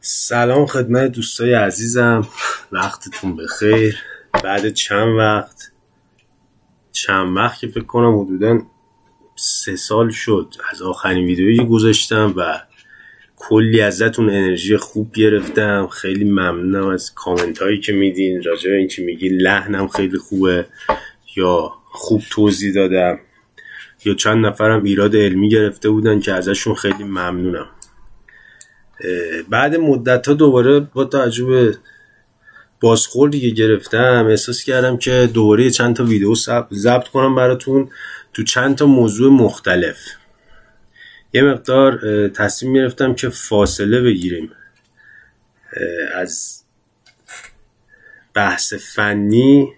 سلام خدمت دوستای عزیزم، وقتتون بخیر. بعد چند وقت که فکر کنم حدوداً 3 سال شد از آخرین ویدیویی گذاشتم و کلی ازتون انرژی خوب گرفتم. خیلی ممنونم از کامنت هایی که میدین راجع به این که میگین لحنم خیلی خوبه یا خوب توضیح دادم، یا چند نفرم ایراد علمی گرفته بودن که ازشون خیلی ممنونم. بعد مدت ها دوباره با توجه به بازخوردی که گرفتم احساس کردم که دوباره چند تا ویدیو ضبط کنم براتون تو چند تا موضوع مختلف. یه مقدار تصمیم گرفتم که فاصله بگیریم از بحث فنی.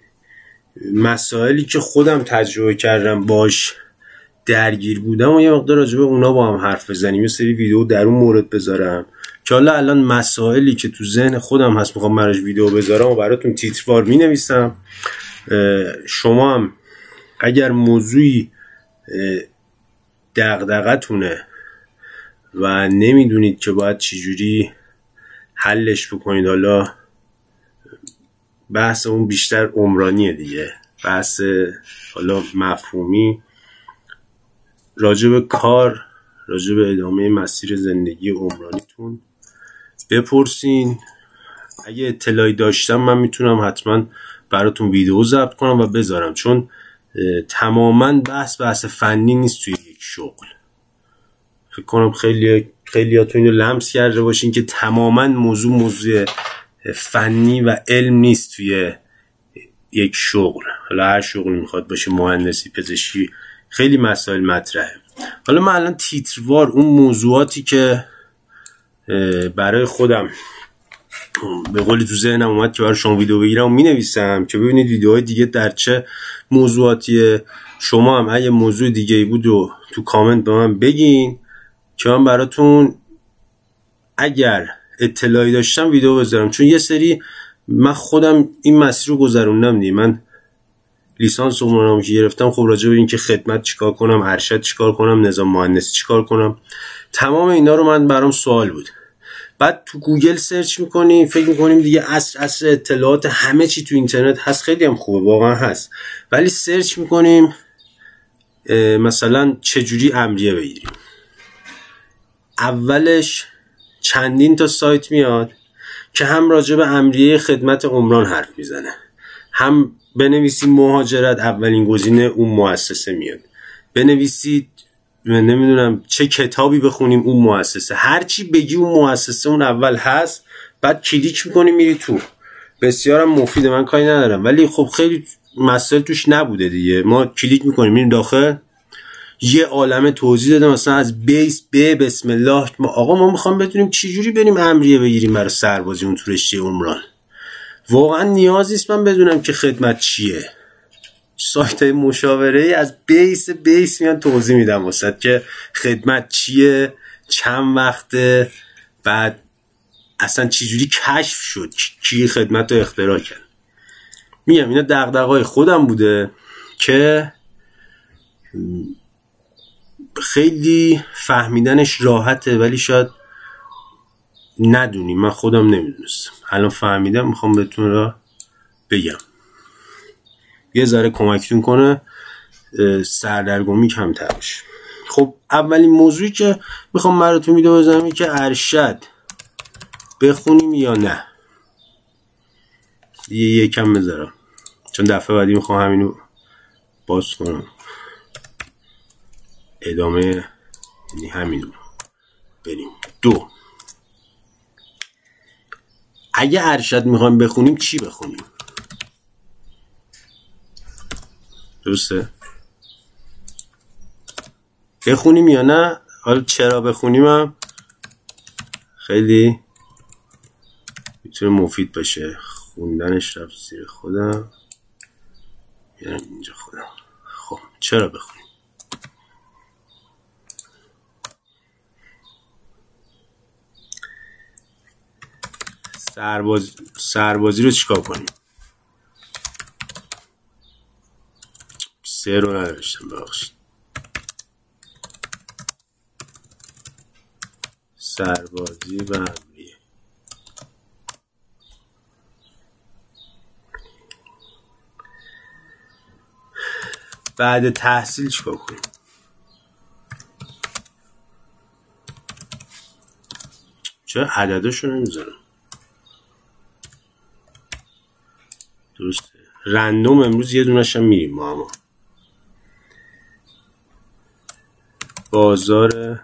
مسائلی که خودم تجربه کردم باش درگیر بودم و یه مقدار راجع به اونا با هم حرف بزنیم، یه سری ویدیو در اون مورد بذارم که حالا الان مسائلی که تو ذهن خودم هست میخوام براش ویدیو بذارم و براتون تیتروار مینویسم. شما هم اگر موضوعی دغدغه‌تونه و نمیدونید که باید چجوری حلش بکنید، حالا بحث اون بیشتر عمرانیه دیگه، بحث حالا مفهومی راجع به کار، راجع به ادامه مسیر زندگی عمرانیتون بپرسین. اگه اطلاعی داشتم من میتونم حتما براتون ویدیو ضبط کنم و بذارم، چون تماما بحث فنی نیست توی یک شغل. فکر کنم خیلیاتون اینو لمس کرده باشین که تماما موضوع فنی و علم نیست توی یک شغل. حالا هر شغلی میخواد باشه، مهندسی، پزشکی، خیلی مسائل مطرحه. حالا من الان تیتروار اون موضوعاتی که برای خودم به قولی تو ذهنم اومد که برای شما ویدیو بگیرم و مینویسم که ببینید ویدیوهای دیگه در چه موضوعاتیه. شما هم اگه موضوع دیگه ای بود و تو کامنت به من بگین که من براتون اگر اطلاعی داشتم ویدیو بذارم، چون یه سری من خودم این مسیر رو گذروندم دیگه. من لیسانس عمرانم که گرفتم، خب راجع به این که خدمت چیکار کنم، ارشد چیکار کنم، نظام مهندسی چیکار کنم، تمام اینا رو من برام سوال بود. بعد تو گوگل سرچ میکنیم، فکر میکنیم دیگه عصر اطلاعات همه چی تو اینترنت هست، خیلی هم خوبه واقعا هست، ولی سرچ میکنیم مثلا چجوری امریه بگیریم. اولش چندین تا سایت میاد که هم راجع به امریه خدمت عمران حرف میزنه، هم بنویسید مهاجرت اولین گزینه اون مؤسسه میاد، بنویسید نمیدونم چه کتابی بخونیم اون مؤسسه، هرچی بگی اون مؤسسه اون اول هست. بعد کلیک میکنی میری تو. بسیارم مفیده، من کاری ندارم، ولی خب خیلی مسائل توش نبوده دیگه. ما کلیک میکنیم میریم داخل، یه عالمه توضیح داده مثلا از بیس به بسم الله. ما میخوام بدونیم چجوری بریم امریه بگیریم برای سربازی اون تو رشته عمران. واقعا نیازی نیست من بدونم که خدمت چیه. سایت های مشاوره از بیس میان توضیح میدم واسه که خدمت چیه، چند وقته، بعد اصلا چجوری کشف شد، کی خدمت رو اختراع کرد. میگم اینا دغدغه‌های خودم بوده که خیلی فهمیدنش راحته، ولی شاید ندونی. من خودم نمیدونستم، الان فهمیدم، میخوام بهتون را بگم یه ذره کمکتون کنه سردرگمی کمتر بشه. خب اولین موضوعی که میخوام براتون ویدیو بزنم اینه که ارشد بخونیم یا نه. یکم بذارم چون دفعه بعدی میخوام همینو باز کنم، ادامه یعنی همینو بریم. 2. اگه ارشد میخوایم بخونیم چی بخونیم؟ درسته؟ بخونیم یا نه؟ حالا چرا بخونیم هم خیلی میتونه مفید باشه. خوندنش رفت زیر خودم، بیارم اینجا خودم. خب چرا بخونیم؟ سربازی رو چیکار کنیم؟ 3 رو نداشتم، ببخشید. سربازی و امریه. بعد تحصیل چیکار کنیم؟ چرا عدداشو نمیذارم؟ درسته رندوم امروز یه دونش هم میریم ما. اما بازار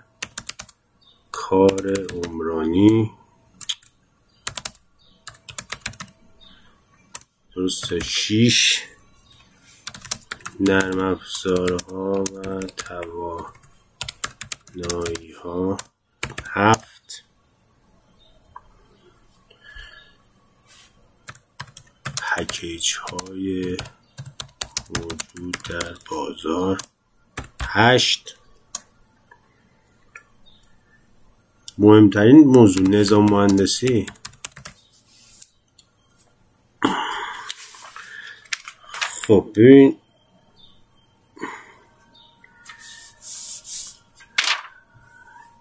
کار عمرانی درسته 6 نرم افزارها و توانایی ها 7 پکیج های موجود در بازار 8 مهمترین موضوع نظام مهندسی. خب ببین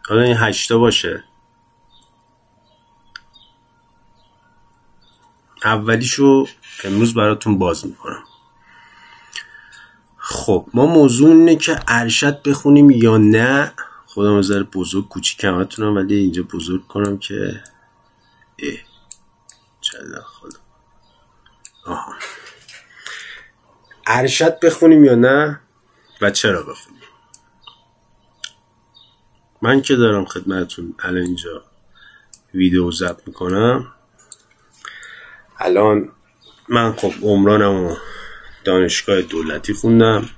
حالا این 8 باشه، اولیشو امروز براتون باز میکنم. خب ما موضوع اینه که ارشد بخونیم یا نه. خودم از ذره بزرگ کوچیک همتونم ولی اینجا بزرگ کنم که چلا خدا ارشد بخونیم یا نه و چرا بخونیم. من که دارم خدمتتون الان اینجا ویدیو ضبط میکنم. الان من خب عمرانم و دانشگاه دولتی خوندم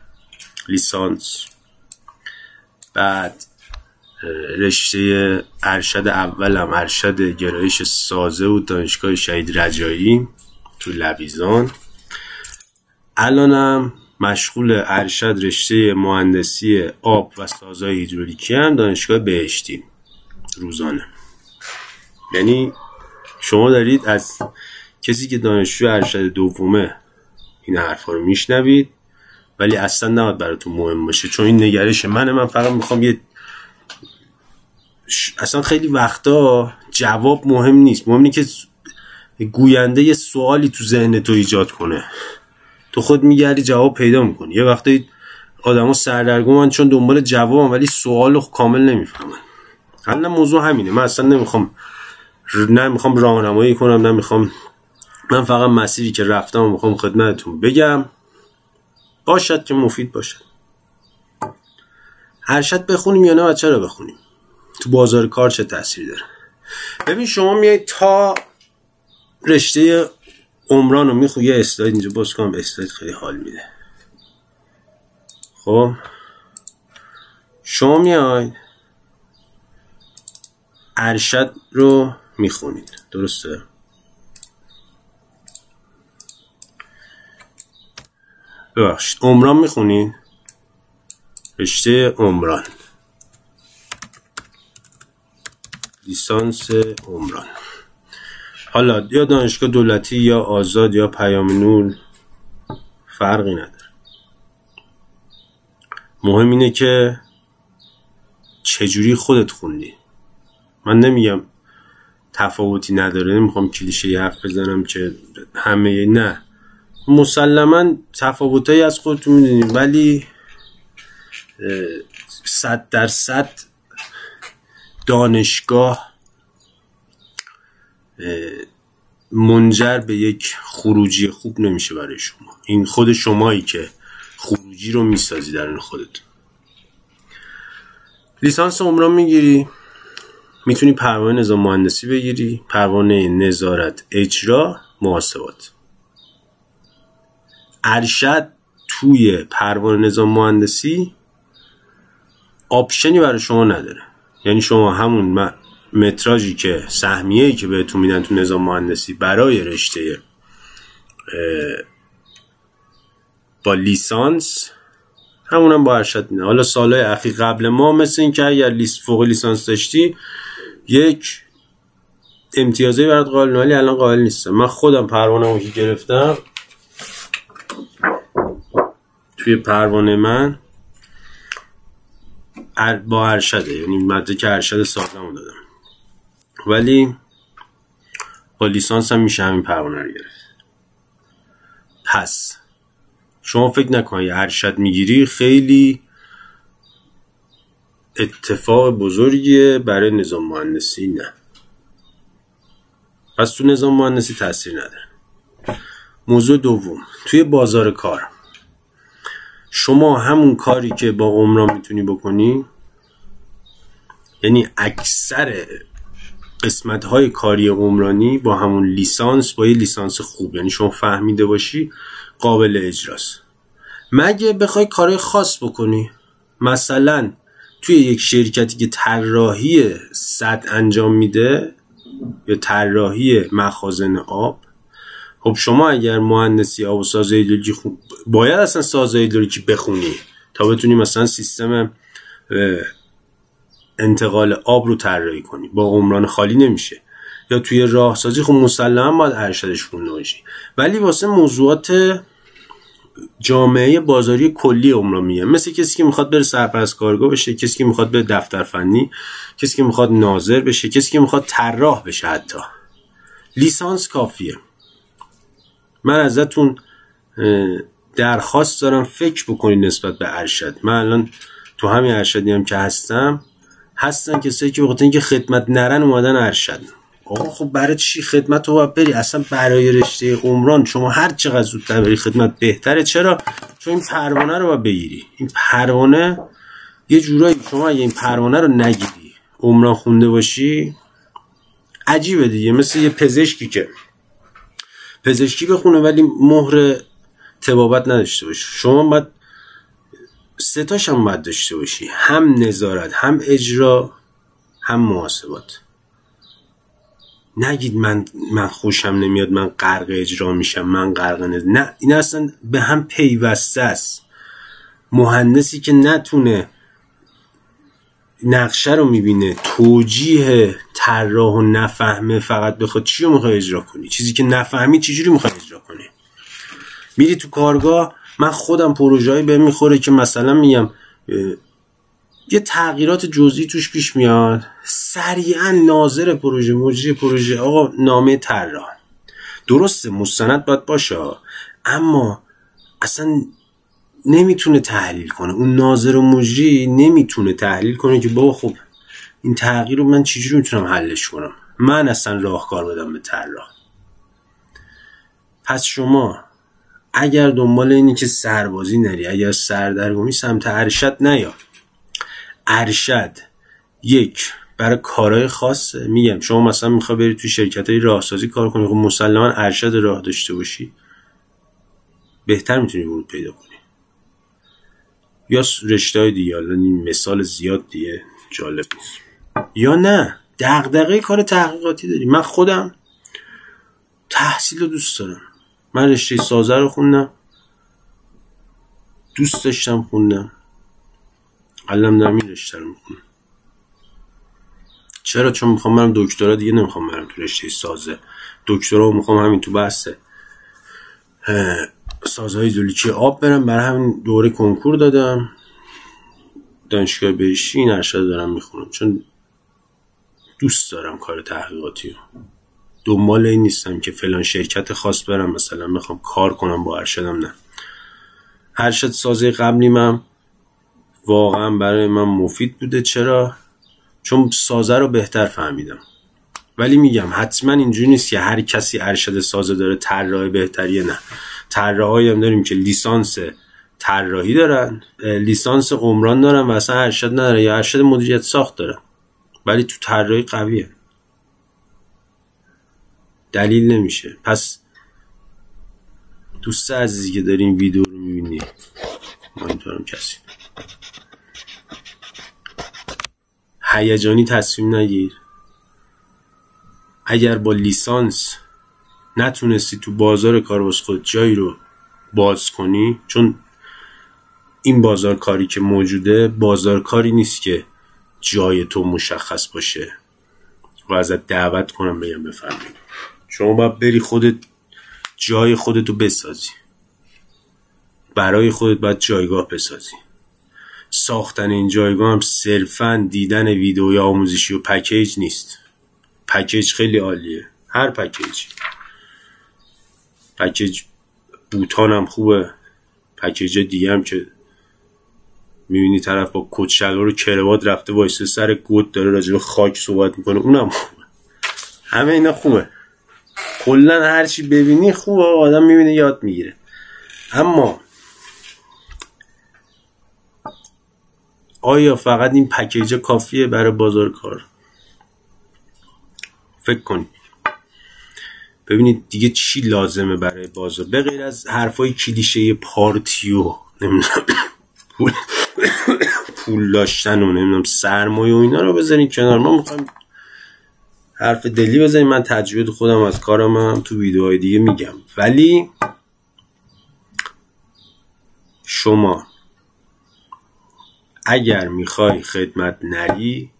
لیسانس، بعد رشته ارشد اولم ارشد گرایش سازه و دانشگاه شهید رجایی تو لویزان. الانم مشغول ارشد رشته مهندسی آب و سازهای هیدرولیکی هم دانشگاه بهشتی روزانه. یعنی شما دارید از کسی که دانشجو ارشد دومه این حرفا رو میشنوید ولی اصلا نباید براتون مهم باشه، چون این نگرش من فقط میخوام اصلا خیلی وقتا جواب مهم نیست، مهم اینه که گوینده یه سوالی تو ذهن تو ایجاد کنه، تو خود میگردی جواب پیدا میکنی. یه وقتی آدما سردرگمن چون دنبال جوابن ولی سوالو کامل نمیفهمن. حالا موضوع همینه. من اصلا نمیخوام راهنمایی کنم، من فقط مسیری که رفتم میخوام خدمتتون بگم، باشد که مفید باشد. ارشد بخونیم یا نه و چرا بخونیم؟ تو بازار کار چه تأثیری داره؟ ببین شما میای تا رشته عمران رو میخونی. یه اسلاید اینجا باز کنم، اسلاید خیلی حال میده. خب شما میای ارشد رو میخونید، درسته؟ ببخشید عمران میخونید، رشته عمران لیسانس عمران، حالا یا دانشگاه دولتی یا آزاد یا پیام نور فرقی نداره. مهم اینه که چجوری خودت خوندی. من نمیگم تفاوتی نداره، نمیخوام کلیشه حرف بزنم که همه، نه مسلما تفاوتایی از خودتون میدونید ولی 100% دانشگاه منجر به یک خروجی خوب نمیشه برای شما. این خود شمایی که خروجی رو میسازی در این خودت. لیسانس عمران میگیری، میتونی پروانه نظام مهندسی بگیری، پروانه نظارت اجرا محاسبات. ارشد توی پروانه نظام مهندسی آپشنی برای شما نداره. یعنی شما همون متراژی که سهمیه‌ای که بهتون میدن تو نظام مهندسی برای رشته با لیسانس، همونم با ارشد میدن. حالا سالهای اخیر قبل ما مثل این که اگر فوق لیسانس داشتی یک امتیازی برات قائل، ولی الان قائل نیستم. من خودم پروانه‌مو که گرفتم توی پروانه من با ارشده، یعنی مدرک ارشد سالمو دادم ولی با لیسانس هم میشه همین پروانه رو گرفت. پس شما فکر نکنید ارشد میگیری خیلی اتفاق بزرگیه برای نظام مهندسی. نه. پس تو نظام مهندسی تاثیر نداره. موضوع دوم، توی بازار کار شما همون کاری که با عمران میتونی بکنی، یعنی اکثر قسمت‌های کاری عمرانی با همون لیسانس، با یه لیسانس خوب، یعنی شما فهمیده باشی، قابل اجراست. مگه بخوای کارهای خاص بکنی، مثلا توی یک شرکتی که طراحی سد انجام میده یا طراحی مخازن آب، خب شما اگر مهندسی آب و سازه هیدرولیکی باید اصلا سازه هیدرولیکی بخونی تا بتونی مثلا سیستم انتقال آب رو طراحی کنی. با عمران خالی نمیشه. یا توی راهسازی خب مسلما باید ارشدش خونده باشی، ولی واسه موضوعات جامعه بازاری کلی عمران میگم، مثل کسی که میخواد بره سرپرست کارگاه بشه، کسی که میخواد بره دفتر فنی، کسی که میخواد ناظر بشه، کسی که میخواد طراح بشه، حتی لیسانس کافیه. من ازتون درخواست دارم فکر بکنید نسبت به ارشد. من الان تو همین ارشدی هم که هستن کسایی که بخاطر اینکه خدمت نرن اومدن ارشد. آقا خب برای چی خدمت رو باید بری؟ اصلا برای رشته عمران شما هر چقدر زودتر بری خدمت بهتره. چرا؟ چون این پروانه رو باید بگیری. این پروانه یه جورایی، شما اگه این پروانه رو نگیری عمران خونده باشی عجیبه دیگه. مثل یه پزشکی که پزشکی بخونه ولی مهر طبابت نداشته باشه. شما باید سه تاش هم باید داشته باشی، هم نظارت، هم اجرا، هم محاسبات. نگید من خوشم نمیاد، من غرق اجرا میشم، من غرق نه، این اصلا به هم پیوسته است. مهندسی که نتونه نقشه رو میبینه، توجیه طراح و نفهمه، فقط بخواد چی رو میخوای اجرا کنی، چیزی که نفهمی چجوری میخوای اجرا کنی. میری تو کارگاه، من خودم پروژه‌ای بهم میخوره که مثلا میگم یه تغییرات جزئی توش پیش میاد، سریعا ناظر پروژه، مجری پروژه، آقا نامه طراح، درسته مستند باید باشه اما اصلا نمیتونه تحلیل کنه. اون ناظر و مجری نمیتونه تحلیل کنه که بابا خب این تغییر رو من چجوری میتونم حلش کنم، من اصلا راهکار بدم به طراح. پس شما اگر دنبال اینی که سربازی نری، اگر سردرگمی، سمت ارشد نیا. ارشد یک برای کارهای خاصه. میگم شما مثلا میخوای بری تو شرکتای راهسازی کار کنی، خب مسلما ارشد راه داشته باشی بهتر میتونی ورود پیدا کنی. یا رشته‌های دیگه، این مثال زیاد دیگه جالب نیست. یا نه دغدغه کار تحقیقاتی داری. من خودم تحصیل رو دوست دارم. من رشته سازه رو خوندم، دوست داشتم خوندم، الان دارم این رشته رو میخونم. چرا؟ چون میخوام برم دکترا، دیگه نمیخوام برم تو رشته سازه. دکترا رو میخوام همین تو بحث سازهای هیدرولیکی آب برم. برای همین دوره کنکور دادم دانشگاه بهشتی، این ارشد دارم میخونم چون دوست دارم کار تحقیقاتی رو. دنبال این نیستم که فلان شرکت خاص برم مثلا میخوام کار کنم با ارشدم. نه، ارشد سازه قبلی من واقعا برای من مفید بوده. چرا؟ چون سازه رو بهتر فهمیدم. ولی میگم حتما اینجوری نیست که هر کسی ارشد سازه داره طراح بهتریه. نه، طراحایی هم داریم که لیسانس طراحی دارن، لیسانس عمران دارن و اصلا ارشد ندارن، یا ارشد مدیریت ساخت دارن ولی تو طراحی قویه. دلیل نمیشه. پس دوست عزیزی که داری این ویدیو رو میبینی، ما اینطورم کسی هیجانی تصمیم نگیر. اگر با لیسانس نتونستی تو بازار کار واسه خود جایی رو باز کنی، چون این بازار کاری که موجوده بازار کاری نیست که جای تو مشخص باشه و ازت دعوت کنم بگم بفرمایی. شما باید بری خودت جای خودتو بسازی، برای خودت باید جایگاه بسازی. ساختن این جایگاه هم صرفاً دیدن ویدیوی آموزشی و پکیج نیست. پکیج خیلی عالیه، هر پکیج بوتان هم خوبه، پکیج دیگه هم که میبینی طرف با کت شلوار و کراوات رفته وایسه سر گود داره راجع به خاک صحبت میکنه، اونم خوبه. همه اینا خوبه، کلا هر چی ببینی خوبه، آدم میبینه یاد میگیره. اما آیا فقط این پکیج کافیه برای بازار کار؟ فکر کنید ببینید دیگه چی لازمه برای بازار، به غیر از حرفای کلیشه پارتی و نمیدونم پول داشتن و نمیدونم سرمایه و اینا رو بذارین کنار. ما میخوایم حرف دلی بزنیم. من تجربه خودم از کارم هم تو ویدیوهای دیگه میگم، ولی شما اگر میخوای خدمت نری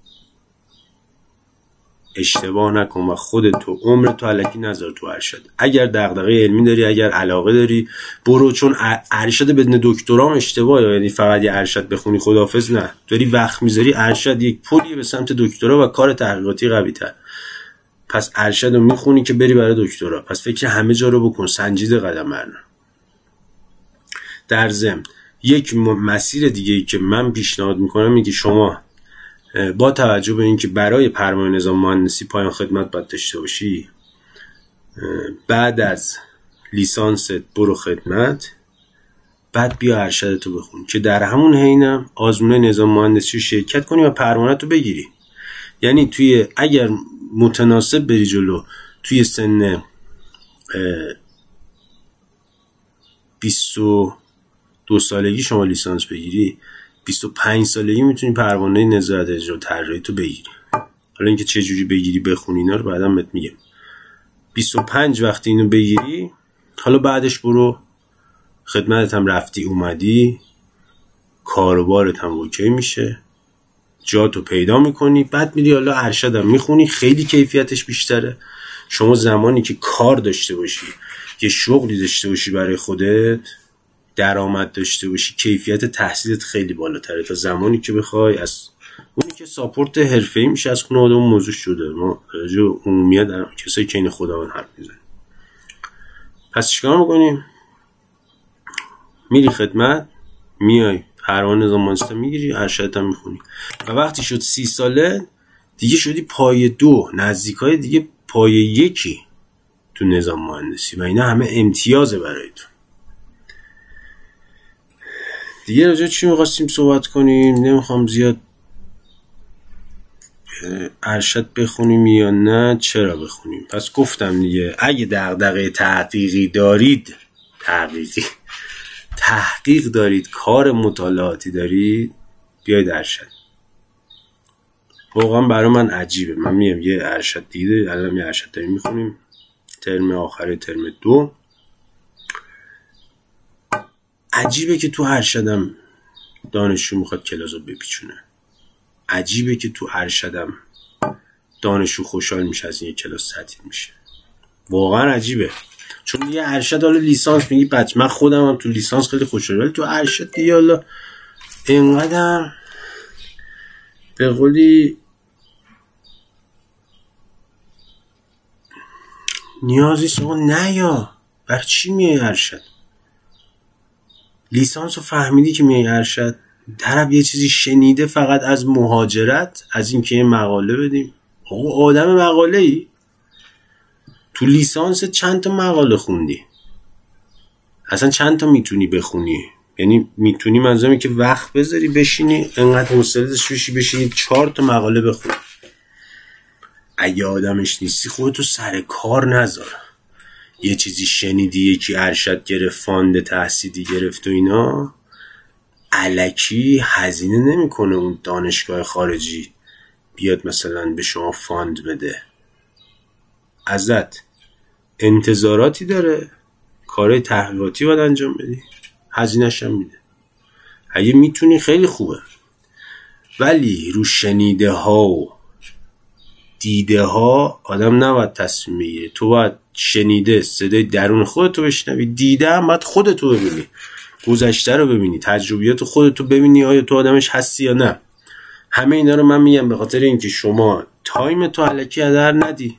اشتباه نکن و خودتو عمرتو الکی نذار تو ارشد. اگر دغدغه علمی داری، اگر علاقه داری، برو، چون ارشد بدون دکترا هم اشتباهه. یعنی فقط یه ارشد بخونی خداحافظ نه، داری وقت میذاری. ارشد یک پلی به سمت دکترا و کار تحقیقاتی قوی تر. پس ارشد رو میخونی که بری برای دکترا، پس فکر همه جا رو بکن، سنجیده قدم برنا. در ضمن یک مسیر دیگه ای که من پیشنهاد میکنم اینه که شما با توجه به اینکه برای پرمای نظام مهندسی پایان خدمت باید داشته باشی، بعد از لیسانست برو خدمت، بعد بیا ارشدتو بخون که در همون حینم آزمون نظام مهندسی رو شرکت کنی و پروانه‌تو بگیری. یعنی توی اگر متناسب بری جلو، توی سن 22 سالگی شما لیسانس بگیری، 25 سالگی میتونی پروانه نظارت اجرا طراحی تو بگیری. حالا اینکه چه جوری بگیری بخونی اینا رو بعداً بهت میگم. 25 وقتی اینو بگیری، حالا بعدش برو خدمتت هم رفتی اومدی، کاروبارت هم اوکی میشه، جاتو پیدا میکنی، بعد میری حالا ارشد هم میخونی. خیلی کیفیتش بیشتره. شما زمانی که کار داشته باشی، یه شغلی داشته باشی برای خودت، درآمد داشته باشی، کیفیت تحصیلت خیلی بالاتره تا زمانی که بخوای از اونی که ساپورت حرفه‌ای میشه از خونه آدم موضوع شده. ما راجع عمومیت در کسایی که این خداوند حرف میزنیم. پس چیکار میکنیم؟ میری خدمت، میای پروانه نظام مهندسی میگیری، ارشدت هم میخونی و وقتی شد 30 ساله دیگه شدی پایه 2، نزدیکای دیگه پایه 1 تو نظام مهندسی و اینا همه امتیازه برای تو. دیگه راجع چی می‌خواستیم صحبت کنیم؟ نمیخوام زیاد ارشد بخونیم یا نه، چرا بخونیم. پس گفتم دیگه اگه دغدغه تحقیقی دارید، تحقیق دارید، کار مطالعاتی دارید، بیاید ارشد. واقعا برای من عجیبه. من میگم یه ارشد دیگه، الان یه ارشد داریم میخونیم، ترم آخر ترم 2. عجیبه که تو ارشدم دانشجو میخواد کلاسو بپیچونه. عجیبه که تو ارشدم دانشجو خوشحال میشه از این کلاس تعطیل میشه. واقعا عجیبه. چون یه ارشد حالا لیسانس میگی بچه، من خودم هم تو لیسانس خیلی خوشحالم، ولی تو ارشد دیگه حالا اینقدر به قولی نیازی سوال نیا. برای چی میای ارشد؟ لیسانس رو فهمیدی که میای ارشد، طرف یه چیزی شنیده فقط از مهاجرت، از این که یه مقاله بدیم. آقا آدم مقاله ای؟ تو لیسانس چند تا مقاله خوندی؟ اصلا چند تا میتونی بخونی؟ یعنی میتونی منظورم که وقت بذاری بشینی انقدر حوصله داشته بشینی 4 تا مقاله بخونی. اگه آدمش نیستی خودتو سر کار نذار. یه چیزی شنیدی یکی ارشد گرفت، فاند تحصیلی گرفت و اینا، الکی هزینه نمیکنه اون دانشگاه خارجی بیاد مثلا به شما فاند بده. ازت انتظاراتی داره، کارهای تحقیقاتی باید انجام بدی، هزینه‌ش هم میده. اگه میتونی خیلی خوبه، ولی رو شنیده ها و دیده ها آدم نباید تصمیم بگیره. تو باید شنیده صدای درون خودتو بشنوی، دیده هم باید خودتو ببینی، گذشته رو ببینی، تجربیات خودتو ببینی آیا تو آدمش هستی یا نه. همه اینا رو من میگم به خاطر اینکه شما تایم تو الکی هدر ندی.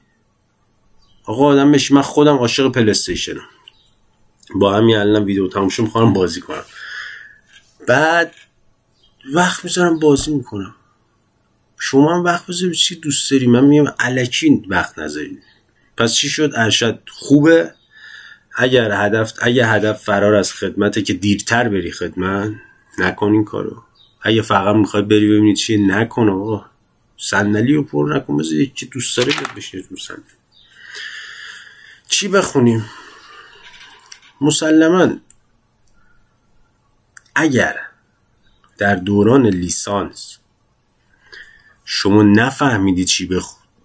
آقا آدم بشی. من خودم عاشق پلی استیشنم، با همین الان ویدیو تموم شد میخوام بازی کنم، بعد وقت میذارم بازی میکنم. شما هم وقت بذارید چی دوست داری، من میگم الکی وقت نذارید. پس چی شد؟ ارشد خوبه اگر هدف فرار از خدمته که دیرتر بری خدمت، نکنین کارو. اگه فقط میخوای بری ببینید چیه، نکن آقا، صندلی رو پر نکن، بذار یکی دوست داره بیاد بشینه تو صندلی. چی بخونیم؟ مسلماً اگر در دوران لیسانس شما نفهمیدی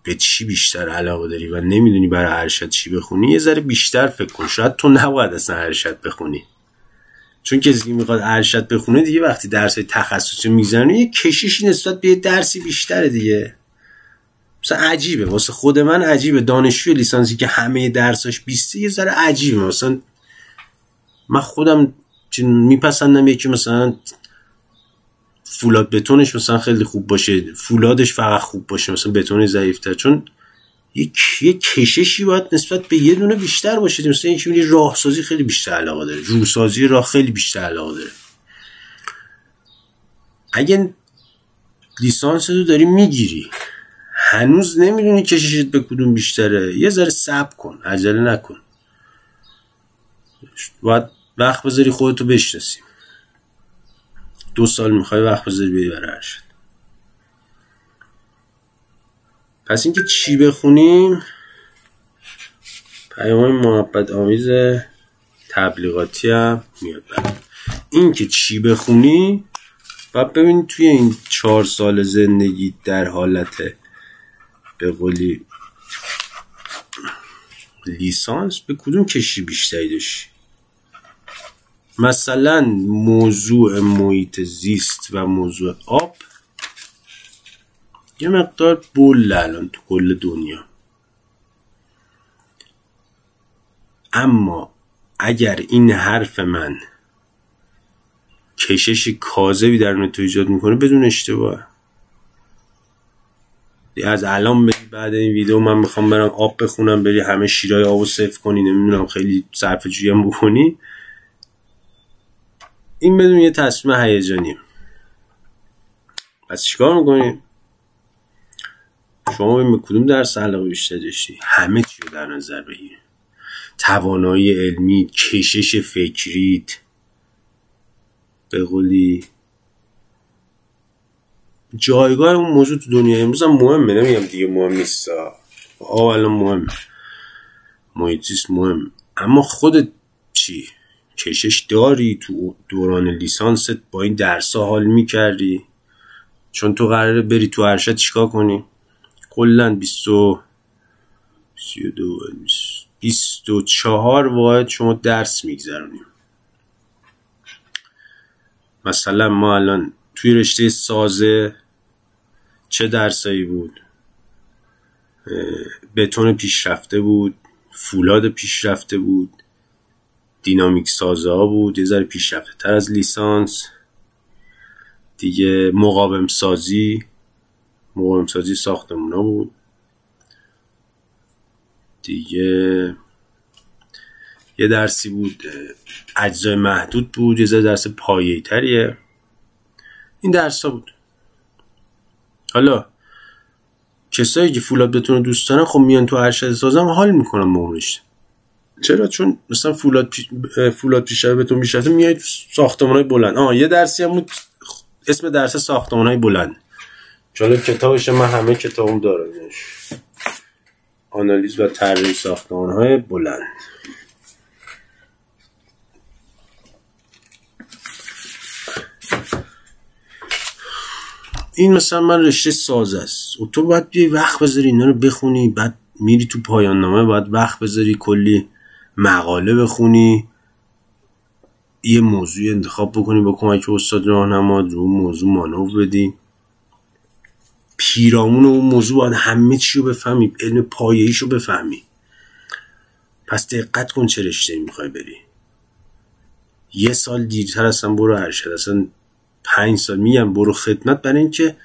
به چی بیشتر علاقه داری و نمیدونی برای ارشد چی بخونی، یه ذره بیشتر فکر کن. شاید تو نباید اصلا ارشد بخونی، چون کسی که میخواد ارشد بخونه دیگه وقتی درس تخصصی میزنه یه کششی نسبت به یه درسی بیشتره دیگه. مثلا عجیبه واسه خود من، عجیبه دانشجوی لیسانسی که همه درساش 20 یه ذره عجیبه. مثلا من خودم میپسندم یکی مثلا فولاد بتونش مثلا خیلی خوب باشه، فولادش فقط خوب باشه، مثلا بتون ضعیف‌تر، چون یه کششی باید نسبت به یه دونه بیشتر باشه. مثلا یکی راهسازی خیلی بیشتر علاقه داره، روسازی راه خیلی بیشتر علاقه داره. اگه لیسانس رو داری میگیری هنوز نمیدونی کششت به کدوم بیشتره، یه ذره صبر کن، عجله نکن، باید وقت بذاری خودتو بشناسی. 2 سال میخوای وقت بذاری بیای برای ارشد. پس اینکه چی بخونیم، پیام‌های محبت آمیز تبلیغاتی هم میاد برد. اینکه چی بخونی باید ببینید توی این 4 سال زندگی در حالت به قولی لیسانس به کدوم کشی بیشتری داشتی. مثلا موضوع محیط زیست و موضوع آب یه مقدار بول الان تو کل دنیا، اما اگر این حرف من کشش کاذبی در تو ایجاد میکنه بدون اشتباه، از الان بری بعد این ویدیو من میخوام برم آب بخونم، بری همه شیرای آبو صفر کنی، نمیدونم خیلی صرفه جویی هم بکنی، این بدون یه تصمیم هیجانی. پس چیکار میکنی؟ شما ببین به کدوم درس علاقه بیشتر داشتی، همه چی رو در نظر بگیر، توانایی علمی، کشش فکریت، به قولی جایگاه اون موضوع تو دنیا امروز هم مهمه. نمیگم دیگه مهم نیست، الان مهمه، محیط زیست مهم، اما خودت چی؟ کشش داری؟ تو دوران لیسانست با این درس‌ها حال می‌کردی؟ چون تو قراره بری تو ارشد چیکار کنی؟ کلاً 24 واحد شما درس میگذرونیم. مثلا ما الان توی رشته سازه چه درسایی بود؟ بتون پیشرفته بود، فولاد پیشرفته بود، دینامیک سازه ها بود، یه ذره پیشرفته تر از لیسانس دیگه، مقاوم سازی ساختمون ها بود دیگه، یه درسی بود اجزای محدود بود، یه درس پایه‌ای تریه. این درس ها بود. حالا کسایی که فولاد بتون دوست دارن خب میان تو ارشد سازم حال میکنن با اونش. چرا؟ چون مثلا فولاد پیشرفته بتون پیشرفته میای تو ساختمان‌های بلند. یه درسی هم بود اسم درس ساختمان‌های بلند، چون کتابش من همه کتابم دارمش، آنالیز و طراحی ساختمان‌های بلند. این مثلا من رشته سازه است و تو باید بیای وقت بذاری اینا رو بخونی، بعد میری تو پایان نامه باید وقت بذاری کلی مقاله بخونی، یه موضوع انتخاب بکنی با کمک استاد راهنما رو موضوع مانور بدی، پیرامون اون موضوع باید همه چی رو بفهمی، علم پایه‌ایش رو بفهمی. پس دقت کن چه رشته‌ای میخوای بری. 1 سال دیرتر اصلا برو ارشد، اصلا 5 سال میگم برو خدمت، برای اینکه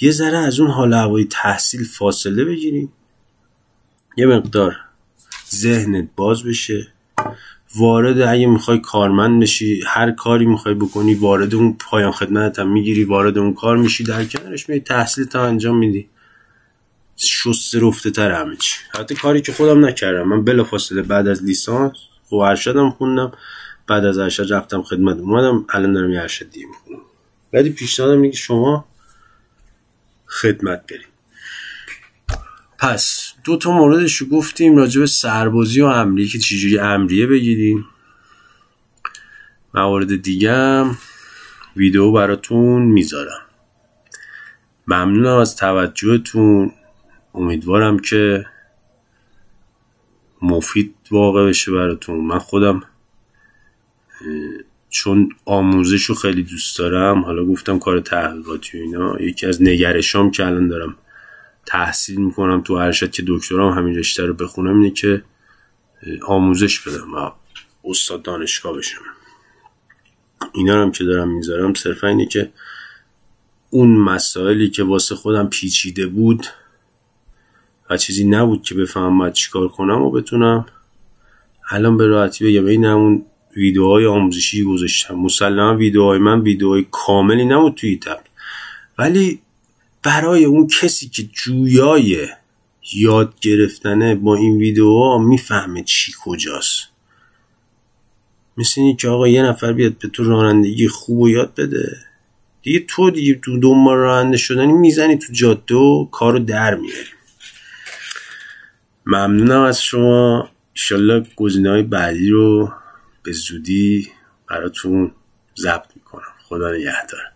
یه ذره از اون حال هوای تحصیل فاصله بگیری، یه مقدار ذهنت باز بشه، وارد، اگه میخوای کارمند بشی، هر کاری میخوای بکنی، وارد اون پایان خدمت هم میگیری، وارد اون کار میشی، در کنارش میری تحصیل تا انجام میدی، شسته رفته تر همه چی. حتی کاری که خودم نکردم، من بلافاصله بعد از لیسانس خب ارشدم خوندم، بعد از ارشد رفتم خدمت اومدم، الان دارم یه ارشد دیگه میخونم. ولی پیشنهادم اینه که شما خدمت برید. پس 2 موردشو گفتیم، راجع به سربازی و امریه که چجوری امریه بگیریم. موارد دیگه هم ویدیو براتون میذارم. ممنونم از توجهتون، امیدوارم که مفید واقع بشه براتون. من خودم چون آموزشو خیلی دوست دارم، حالا گفتم کار تحقیقاتی و اینا، یکی از نگرشام که الان دارم تحصیل میکنم تو ارشد که دکترام همین رشته رو بخونم اینه که آموزش بدم و استاد دانشگاه بشم. اینا هم که دارم میذارم صرفا اینه که اون مسائلی که واسه خودم پیچیده بود و چیزی نبود که بفهمم باید چیکار کنم و بتونم الان به راحتی بگم. این همون ویدیوهای آموزشی گذاشتم، مسلما ویدیوهای من ویدیوهای کاملی نبود توی یوتیوب، ولی برای اون کسی که جویای یاد گرفتنه با این ویدیوها میفهمه چی کجاست. مثل اینه که آقا یه نفر بیاد به تو رانندگی خوب و یاد بده، دیگه تو دنبال راننده شدنی میزنی تو جاده و کارو در میاری. ممنونم از شما. انشالله گزینه‌های بعدی رو به زودی براتون ضبط میکنم. خدا نگهدار.